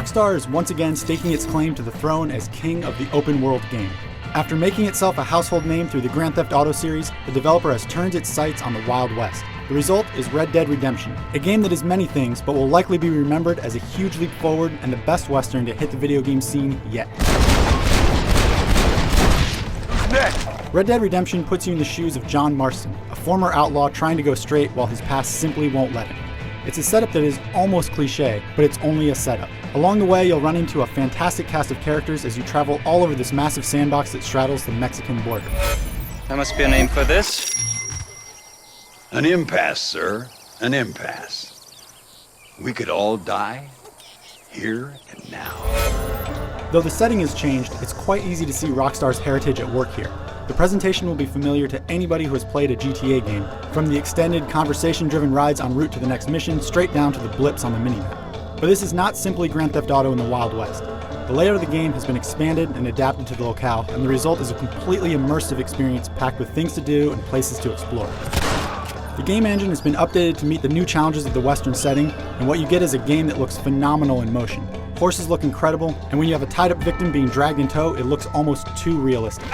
Rockstar is once again staking its claim to the throne as king of the open world game. After making itself a household name through the Grand Theft Auto series, the developer has turned its sights on the Wild West. The result is Red Dead Redemption, a game that is many things but will likely be remembered as a huge leap forward and the best Western to hit the video game scene yet. Red Dead Redemption puts you in the shoes of John Marston, a former outlaw trying to go straight while his past simply won't let him. It's a setup that is almost cliche, but it's only a setup. Along the way, you'll run into a fantastic cast of characters as you travel all over this massive sandbox that straddles the Mexican border. There must be a name for this. An impasse, sir. An impasse. We could all die, here and now. Though the setting has changed, it's quite easy to see Rockstar's heritage at work here. The presentation will be familiar to anybody who has played a GTA game, from the extended conversation-driven rides en route to the next mission, straight down to the blips on the minimap. But this is not simply Grand Theft Auto in the Wild West. The layout of the game has been expanded and adapted to the locale, and the result is a completely immersive experience packed with things to do and places to explore. The game engine has been updated to meet the new challenges of the Western setting, and what you get is a game that looks phenomenal in motion. Horses look incredible, and when you have a tied-up victim being dragged in tow, it looks almost too realistic.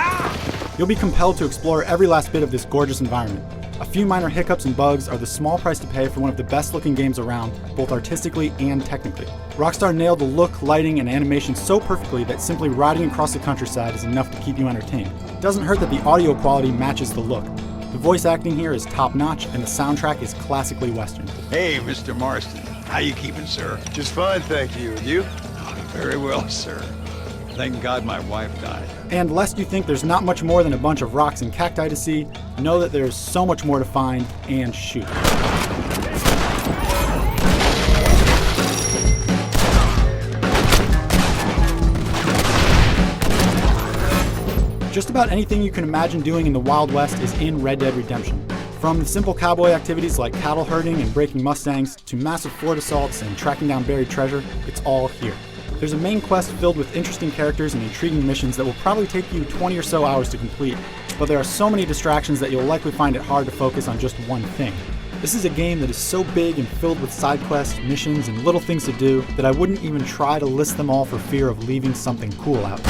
You'll be compelled to explore every last bit of this gorgeous environment. A few minor hiccups and bugs are the small price to pay for one of the best-looking games around, both artistically and technically. Rockstar nailed the look, lighting, and animation so perfectly that simply riding across the countryside is enough to keep you entertained. It doesn't hurt that the audio quality matches the look. The voice acting here is top-notch, and the soundtrack is classically Western. Hey, Mr. Marston. How you keeping, sir? Just fine, thank you. And you? Oh, very well, sir. Thank God my wife died. And lest you think there's not much more than a bunch of rocks and cacti to see, know that there's so much more to find and shoot. Just about anything you can imagine doing in the Wild West is in Red Dead Redemption. From the simple cowboy activities like cattle herding and breaking Mustangs, to massive fort assaults and tracking down buried treasure, it's all here. There's a main quest filled with interesting characters and intriguing missions that will probably take you 20 or so hours to complete, but there are so many distractions that you'll likely find it hard to focus on just one thing. This is a game that is so big and filled with side quests, missions, and little things to do that I wouldn't even try to list them all for fear of leaving something cool out.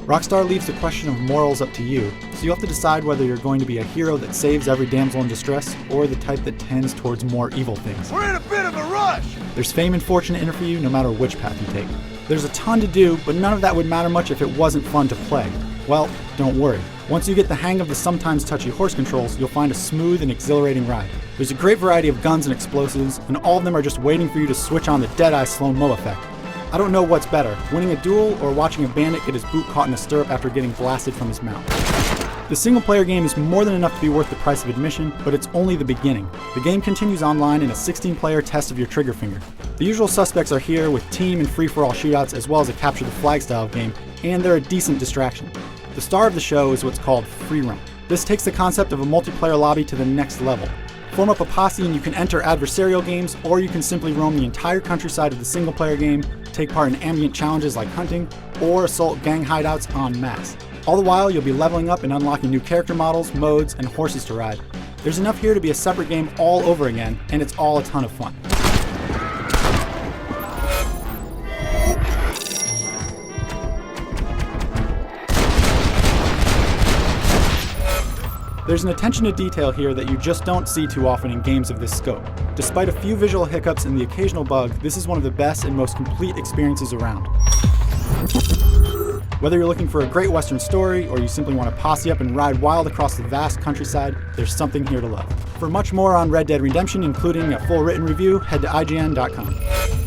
Rockstar leaves the question of morals up to you, so you have to decide whether you're going to be a hero that saves every damsel in distress, or the type that tends towards more evil things. We're in a bit of a rush! There's fame and fortune in it for you no matter which path you take. There's a ton to do, but none of that would matter much if it wasn't fun to play. Well, don't worry. Once you get the hang of the sometimes touchy horse controls, you'll find a smooth and exhilarating ride. There's a great variety of guns and explosives, and all of them are just waiting for you to switch on the Deadeye slow-mo effect. I don't know what's better, winning a duel or watching a bandit get his boot caught in a stirrup after getting blasted from his mount. The single-player game is more than enough to be worth the price of admission, but it's only the beginning. The game continues online in a 16-player test of your trigger finger. The usual suspects are here with team and free-for-all shootouts as well as a capture-the-flag style game, and they're a decent distraction. The star of the show is what's called free roam. This takes the concept of a multiplayer lobby to the next level. Form up a posse and you can enter adversarial games, or you can simply roam the entire countryside of the single-player game, take part in ambient challenges like hunting, or assault gang hideouts en masse. All the while, you'll be leveling up and unlocking new character models, modes, and horses to ride. There's enough here to be a separate game all over again, and it's all a ton of fun. There's an attention to detail here that you just don't see too often in games of this scope. Despite a few visual hiccups and the occasional bug, this is one of the best and most complete experiences around. Whether you're looking for a great Western story, or you simply want to posse up and ride wild across the vast countryside, there's something here to love. For much more on Red Dead Redemption, including a full written review, head to IGN.com.